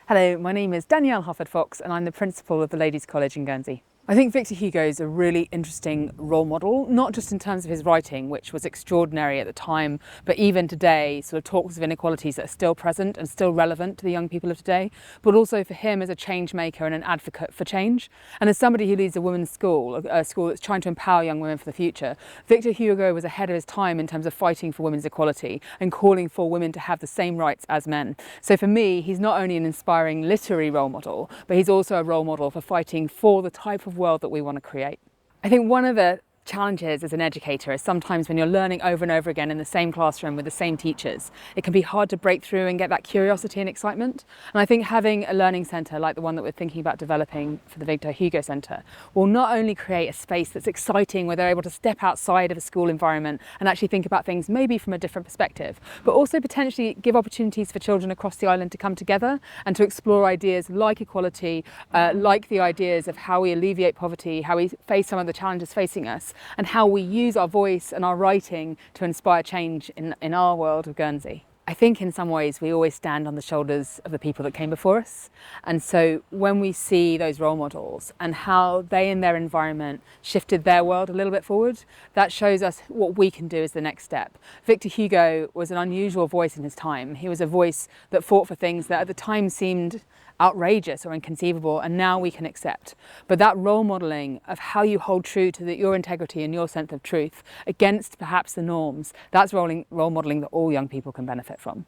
Hello, my name is Daniele Harford-Fox and I'm the principal of the Ladies' College in Guernsey. I think Victor Hugo is a really interesting role model, not just in terms of his writing, which was extraordinary at the time, but even today, sort of talks of inequalities that are still present and still relevant to the young people of today, but also for him as a change maker and an advocate for change. And as somebody who leads a women's school, a school that's trying to empower young women for the future, Victor Hugo was ahead of his time in terms of fighting for women's equality and calling for women to have the same rights as men. So for me, he's not only an inspiring literary role model, but he's also a role model for fighting for the type of world that we want to create. I think one of the challenges as an educator is sometimes when you're learning over and over again in the same classroom with the same teachers, it can be hard to break through and get that curiosity and excitement. And I think having a learning centre like the one that we're thinking about developing for the Victor Hugo Centre will not only create a space that's exciting where they're able to step outside of a school environment and actually think about things maybe from a different perspective, but also potentially give opportunities for children across the island to come together and to explore ideas like equality, like the ideas of how we alleviate poverty, how we face some of the challenges facing us, and how we use our voice and our writing to inspire change in our world of Guernsey. I think in some ways we always stand on the shoulders of the people that came before us. And so when we see those role models and how they in their environment shifted their world a little bit forward, that shows us what we can do as the next step. Victor Hugo was an unusual voice in his time. He was a voice that fought for things that at the time seemed outrageous or inconceivable, and now we can accept. But that role modelling of how you hold true to your integrity and your sense of truth against perhaps the norms, that's role modelling that all young people can benefit from.